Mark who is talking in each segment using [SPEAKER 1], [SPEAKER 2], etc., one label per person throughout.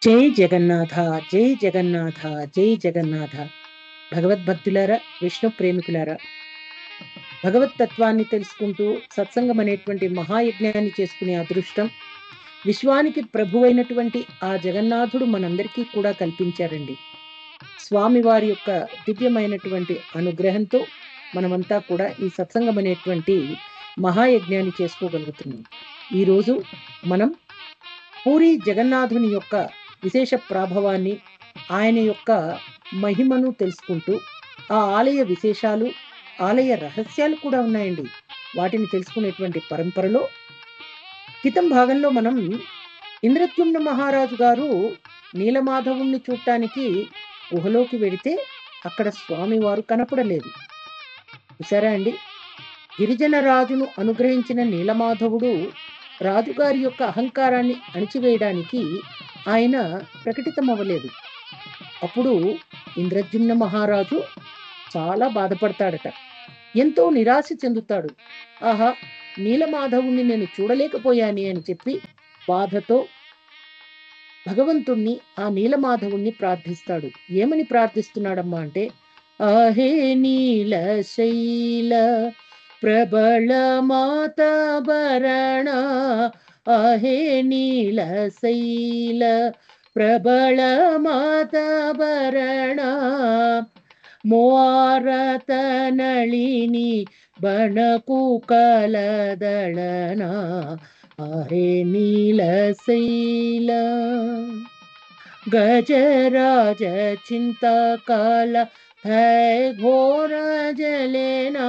[SPEAKER 1] జై జగన్నాథ, జై జగన్నాథ, జై జగన్నాథ. భగవద్భక్తులారా, విష్ణు ప్రేమికులారా, భగవత్ తత్వాన్ని తెలుసుకుంటూ సత్సంగం అనేటువంటి మహాయజ్ఞాన్ని చేసుకునే అదృష్టం విశ్వానికి ప్రభువైనటువంటి ఆ జగన్నాథుడు మనందరికీ కూడా కల్పించారండి. స్వామివారి యొక్క దివ్యమైనటువంటి అనుగ్రహంతో మనమంతా కూడా ఈ సత్సంగం అనేటువంటి మహాయజ్ఞాన్ని చేసుకోగలుగుతున్నాం. ఈరోజు మనం పూరి జగన్నాథుని యొక్క విశేష ప్రాభవాన్ని, ఆయన యొక్క మహిమను తెలుసుకుంటూ ఆ ఆలయ విశేషాలు, ఆలయ రహస్యాలు కూడా ఉన్నాయండి. వాటిని తెలుసుకునేటువంటి పరంపరలో క్రితం భాగంలో మనం ఇంద్రద్యుమ్న మహారాజు గారు నీలమాధవుణ్ణి చూడటానికి గుహలోకి వెడితే అక్కడ స్వామివారు కనపడలేదు. చూసారా అండి? గిరిజన రాజును అనుగ్రహించిన నీలమాధవుడు రాజుగారి యొక్క అహంకారాన్ని అణిచివేయడానికి ఆయన ప్రకటితమవ్వలేదు. అప్పుడు ఇంద్రద్యుమ్న మహారాజు చాలా బాధపడతాడట, ఎంతో నిరాశ చెందుతాడు. ఆహా, నీలమాధవుణ్ణి నేను చూడలేకపోయాని అని చెప్పి బాధతో భగవంతుణ్ణి, ఆ నీలమాధవుణ్ణి ప్రార్థిస్తాడు. ఏమని ప్రార్థిస్తున్నాడమ్మా అంటే, ఆహే నీలశైల ప్రబల మాతభరణ, అహే నీలశైల ప్రబల మాతభరణ, మోరత నళిని బణకు కలదళన, అహే నీలశైల గజరాజ చింతకాల హై ఘోర జలేనా,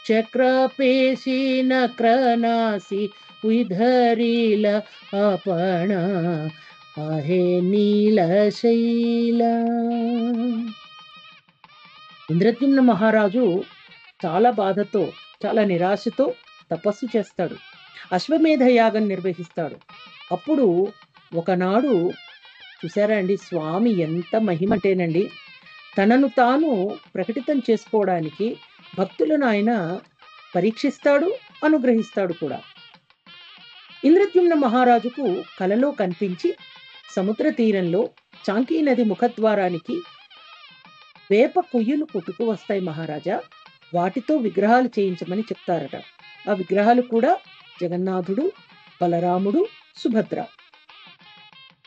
[SPEAKER 1] చక్రపేశి నక్రనాసి విధరిల అపణ, అహే నీలశైల. ఇంద్రద్యుమ్న మహారాజు చాలా బాధతో, చాలా నిరాశతో తపస్సు చేస్తాడు. అశ్వమేధ యాగం నిర్వహిస్తాడు. అప్పుడు ఒకనాడు చూసారా అండి, స్వామి ఎంత మహిమంటేనండి, తనను తాను ప్రకటితం చేసుకోవడానికి భక్తులను ఆయన పరీక్షిస్తాడు, అనుగ్రహిస్తాడు కూడా. ఇంద్రద్యుమ్న మహారాజుకు కలలో కనిపించి సముద్ర తీరంలో చాంకీ నది ముఖద్వారానికి వేప కొయ్యలు కొట్టుకు వస్తాయి మహారాజా, వాటితో విగ్రహాలు చేయించమని చెప్తారట. ఆ విగ్రహాలు కూడా జగన్నాథుడు, బలరాముడు, సుభద్ర.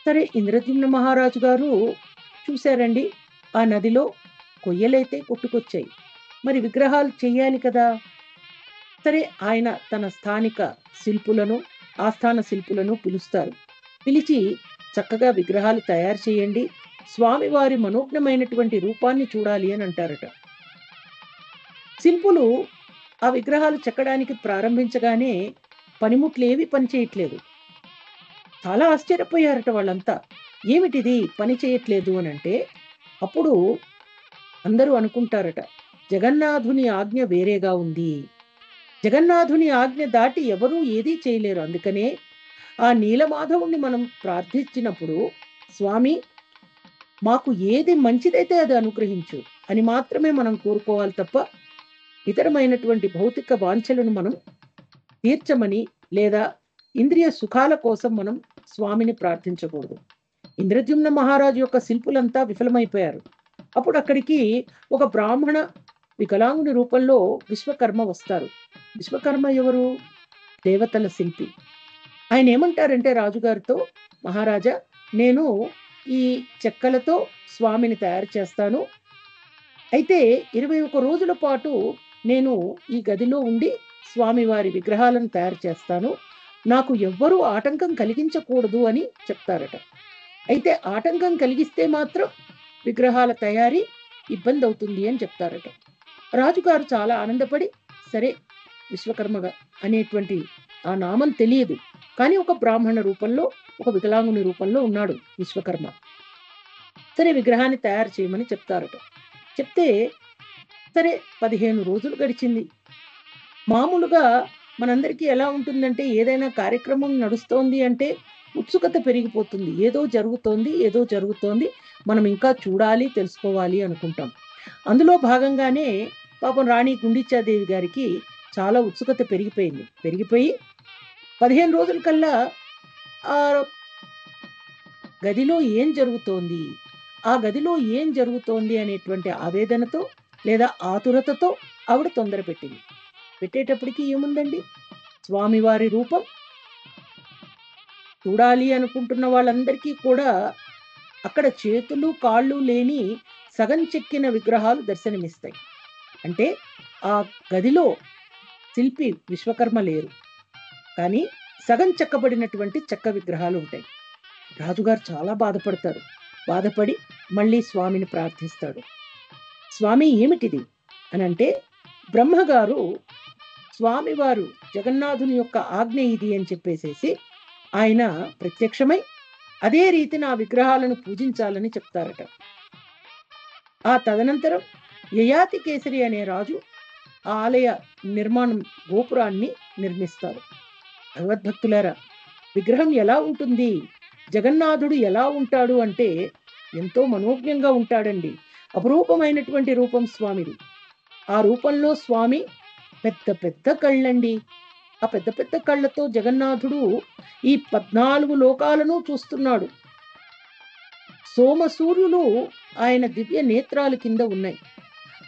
[SPEAKER 1] సరే, ఇంద్రద్యుమ్న మహారాజు గారు చూశారండి, ఆ నదిలో కొయ్యలైతే కొట్టుకొచ్చాయి, మరి విగ్రహాలు చెయ్యాలి కదా. సరే, ఆయన తన స్థానిక శిల్పులను, ఆస్థాన శిల్పులను పిలుస్తారు. పిలిచి చక్కగా విగ్రహాలు తయారు చేయండి, స్వామివారి మనోజ్ఞమైనటువంటి రూపాన్ని చూడాలి అని అంటారట. శిల్పులు ఆ విగ్రహాలు చెక్కడానికి ప్రారంభించగానే పనిముట్లు ఏవి పని చేయట్లేదు. చాలా ఆశ్చర్యపోయారట వాళ్ళంతా, ఏమిటిది పని చేయట్లేదు అని అంటే. అప్పుడు అందరూ అనుకుంటారట, జగన్నాథుని ఆజ్ఞ వేరేగా ఉంది, జగన్నాథుని ఆజ్ఞ దాటి ఎవరూ ఏదీ చేయలేరు. అందుకనే ఆ నీలమాధవుణ్ణి మనం ప్రార్థించినప్పుడు, స్వామి మాకు ఏది మంచిదైతే అది అనుగ్రహించు అని మాత్రమే మనం కోరుకోవాలి తప్ప ఇతరమైనటువంటి భౌతిక వాంఛలను మనం తీర్చమని, లేదా ఇంద్రియ సుఖాల కోసం మనం స్వామిని ప్రార్థించకూడదు. ఇంద్రద్యుమ్న మహారాజు యొక్క శిల్పులంతా విఫలమైపోయారు. అప్పుడు అక్కడికి ఒక బ్రాహ్మణ వికలాంగుని రూపంలో విశ్వకర్మ వస్తారు. విశ్వకర్మ ఎవరు? దేవతల శిల్పి. ఆయన ఏమంటారంటే రాజుగారితో, మహారాజా, నేను ఈ చెక్కలతో స్వామిని తయారు చేస్తాను, అయితే 21 రోజుల పాటు నేను ఈ గదిలో ఉండి స్వామివారి విగ్రహాలను తయారు చేస్తాను, నాకు ఎవ్వరూ ఆటంకం కలిగించకూడదు అని చెప్తారట. అయితే ఆటంకం కలిగిస్తే మాత్రం విగ్రహాల తయారీ ఇబ్బంది అవుతుంది అని చెప్తారట. రాజుగారు చాలా ఆనందపడి, సరే, విశ్వకర్మగా అనేటువంటి ఆ నామం తెలియదు, కానీ ఒక బ్రాహ్మణ రూపంలో, ఒక వికలాంగుని రూపంలో ఉన్నాడు విశ్వకర్మ. సరే, విగ్రహాన్ని తయారు చేయమని చెప్తారట. చెప్తే సరే 15 రోజులు గడిచింది. మామూలుగా మనందరికీ ఎలా ఉంటుందంటే, ఏదైనా కార్యక్రమం నడుస్తోంది అంటే ఉత్సుకత పెరిగిపోతుంది. ఏదో జరుగుతోంది, ఏదో జరుగుతోంది, మనం ఇంకా చూడాలి, తెలుసుకోవాలి అనుకుంటాం. అందులో భాగంగానే పాపం రాణి గుండిచాదేవి గారికి చాలా ఉత్సుకత పెరిగిపోయి 15 రోజుల కల్లా గదిలో ఏం జరుగుతోంది, ఆ గదిలో ఏం జరుగుతోంది అనేటువంటి ఆవేదనతో లేదా ఆతురతతో ఆవిడ తొందర పెట్టింది. పెట్టేటప్పటికి ఏముందండి, స్వామివారి రూపం చూడాలి అనుకుంటున్న వాళ్ళందరికీ కూడా అక్కడ చేతులు, కాళ్ళు లేని సగం చెక్కిన విగ్రహాలు దర్శనమిస్తాయి. అంటే ఆ గదిలో శిల్పి విశ్వకర్మ లేరు. కానీ సగం చెక్కబడినటువంటి చెక్క విగ్రహాలు ఉంటాయి. రాజుగారు చాలా బాధపడతారు. బాధపడి మళ్ళీ స్వామిని ప్రార్థిస్తాడు. స్వామి ఏమిటిది అనంటే, బ్రహ్మగారు స్వామివారు జగన్నాథుని యొక్క ఆజ్ఞ ఇది అని చెప్పేసేసి ఆయన ప్రత్యక్షమై అదే రీతిన ఆ విగ్రహాలను పూజించాలని చెప్తారట. ఆ తదనంతరం యయాతి కేసరి అనే రాజు ఆ ఆలయ నిర్మాణం గోపురాన్ని నిర్మిస్తారు. భగవద్భక్తులారా, విగ్రహం ఎలా ఉంటుంది, జగన్నాథుడు ఎలా ఉంటాడు అంటే ఎంతో మనోజ్ఞంగా ఉంటాడండి. అపురూపమైనటువంటి రూపం స్వామిది. ఆ రూపంలో స్వామి పెద్ద పెద్ద కళ్ళండి. ఆ పెద్ద పెద్ద కళ్ళతో జగన్నాథుడు ఈ 14 లోకాలను చూస్తున్నాడు. సోమసూర్యులు ఆయన దివ్య నేత్రాలు కింద ఉన్నాయి.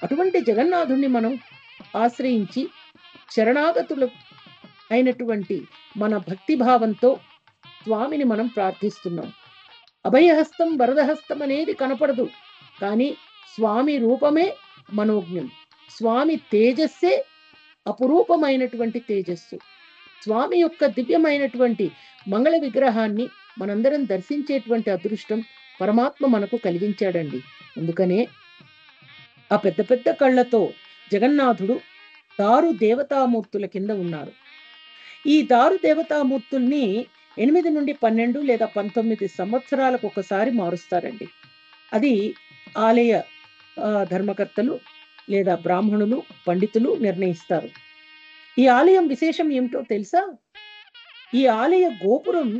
[SPEAKER 1] అటువంటి జగన్నాథుణ్ణి మనం ఆశ్రయించి శరణాగతులు అయినటువంటి మన భక్తి భావంతో స్వామిని మనం ప్రార్థిస్తున్నాం. అభయహస్తం వరదహస్తం అనేది కనపడదు, కానీ స్వామి రూపమే మనోజ్ఞం. స్వామి తేజస్సే అపురూపమైనటువంటి తేజస్సు. స్వామి యొక్క దివ్యమైనటువంటి మంగళ విగ్రహాన్ని మనందరం దర్శించేటువంటి అదృష్టం పరమాత్మ మనకు కలిగించాడండి. అందుకనే ఆ పెద్ద పెద్ద కళ్ళతో జగన్నాథుడు దారు దేవతామూర్తుల కింద ఉన్నారు. ఈ దారు దేవతామూర్తుల్ని 8 నుండి 12 లేదా 19 సంవత్సరాలకు ఒకసారి మారుస్తారండి. అది ఆలయ ధర్మకర్తలు లేదా బ్రాహ్మణులు, పండితులు నిర్ణయిస్తారు. ఈ ఆలయం విశేషం ఏమిటో తెలుసా? ఈ ఆలయ గోపురం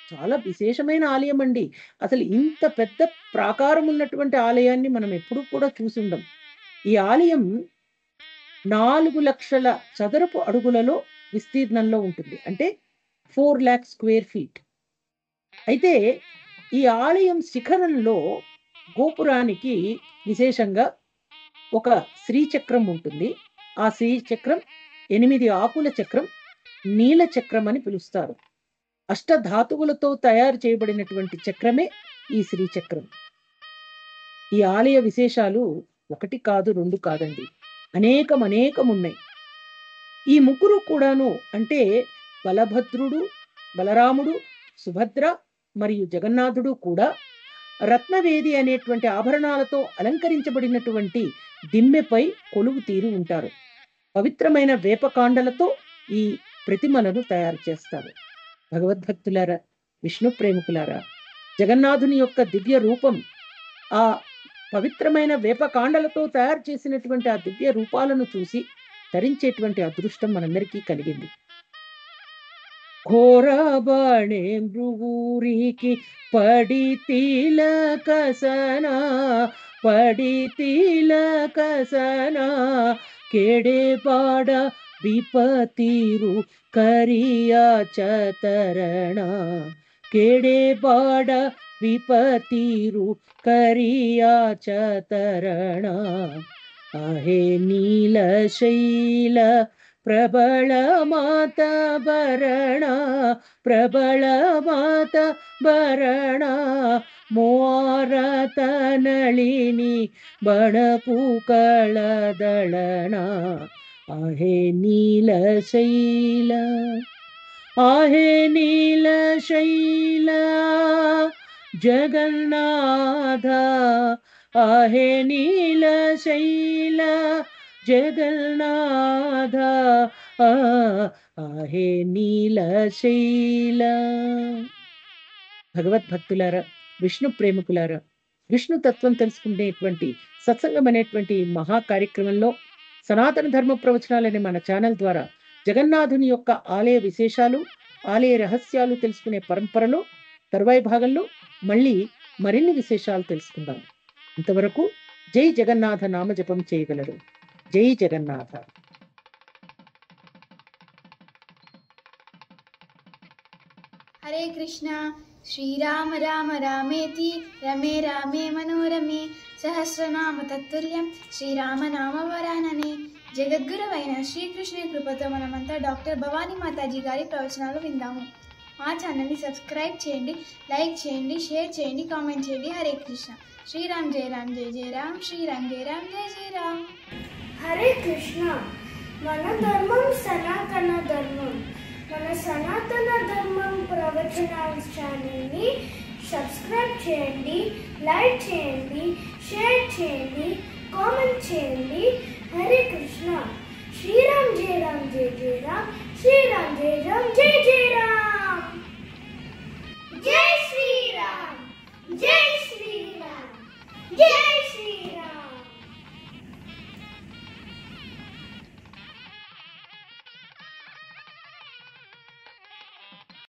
[SPEAKER 1] చాలా విశేషమైన ఆలయం అండి. అసలు ఇంత పెద్ద ప్రాకారం ఉన్నటువంటి ఆలయాన్ని మనం ఎప్పుడూ కూడా చూసుండం. ఈ ఆలయం 4 లక్షల చదరపు అడుగులలో విస్తీర్ణంలో ఉంటుంది. అంటే 4 lakh స్క్వేర్ ఫీట్. అయితే ఈ ఆలయం శిఖరంలో గోపురానికి విశేషంగా ఒక శ్రీచక్రం ఉంటుంది. ఆ శ్రీచక్రం 8 ఆకుల చక్రం, నీల చక్రం అని పిలుస్తారు. అష్టధాతువులతో తయారు చేయబడినటువంటి చక్రమే ఈ శ్రీచక్రం. ఈ ఆలయ విశేషాలు 1 కాదు, 2 కాదండి. అనేకం ఉన్నాయి. ఈ ముగ్గురు కూడాను అంటే బలభద్రుడు, బలరాముడు, సుభద్ర మరియు జగన్నాథుడు కూడా రత్నవేది అనేటువంటి ఆభరణాలతో అలంకరించబడినటువంటి దిమ్మెపై కొలువు తీరి ఉంటారు. పవిత్రమైన వేపకాండలతో ఈ ప్రతిమలను తయారు చేస్తారు. భగవద్భక్తులారా, విష్ణు ప్రేమికులారా, జగన్నాథుని యొక్క దివ్య రూపం, ఆ పవిత్రమైన వేపకాండలతో తయారు చేసినటువంటి ఆ దివ్య రూపాలను చూసి ధరించేటువంటి అదృష్టం మనందరికీ కలిగింది. ఘోరబణే మృగూరికి పడి తిలకసనా, పడి తిలకసనా, కేడే పాడ విపతిరు కరియా చతరణ, కేడే పాడ విపతిరు కరియా చతరణ. आहे नीलशैल प्रबल मात भरण, प्रबल मात भरण, मोरत नलिनी बणपूकळ दळण. आहे नीलशैल, आहे नीलशैल जगन्नाथ, आहे नीलशैल जगन्नाथ, आहे नीलशैल. భగవద్భక్తులారా, విష్ణు ప్రేమికులారా, విష్ణు తత్వం తెలుసుకునేటువంటి సత్సంగం అనేటువంటి మహా కార్యక్రమంలో సనాతన ధర్మ ప్రవచనాలు అనే మన ఛానల్ ద్వారా జగన్నాథుని యొక్క ఆలయ విశేషాలు, ఆలయ రహస్యాలు తెలుసుకునే పరంపరలో తరువాయి భాగంలో మళ్ళీ మరిన్ని విశేషాలు తెలుసుకుందాం. ఇంతవరకు జై జగన్నాథ నామజపం చేయగలరు. జై జగన్నాథ.
[SPEAKER 2] హరే కృష్ణ. శ్రీరామ రామ రామేతి రమే రామే మనోరమే సహస్రనామ తత్తుల్యం శ్రీరామనామ వరాననే. జగద్గురువైన శ్రీకృష్ణుని కృపతో మనమంతా డాక్టర్ భవానీ మాతాజీ గారి ప్రవచనాలు విందాము. మా ఛానల్ని సబ్స్క్రైబ్ చేయండి, లైక్ చేయండి, షేర్ చేయండి, కామెంట్ చేయండి. హరే కృష్ణ. శ్రీరామ్ జయ రామ్ జయ జయ రామ్, శ్రీరామ్ జయ రామ్ జయ జయ రామ్.
[SPEAKER 3] హరే కృష్ణ. మన ధర్మం సనాతన ధర్మం. మన సనాతన ధర్మం ప్రవచనాల ఛానల్ని సబ్స్క్రైబ్ చేయండి, లైక్ చేయండి, షేర్ చేయండి, కామెంట్ చేయండి. హరే కృష్ణ. శ్రీరామ్ జయ రామ్ జయ జయ రామ్, శ్రీరామ్ జయ రామ్ జయ జయ రామ్.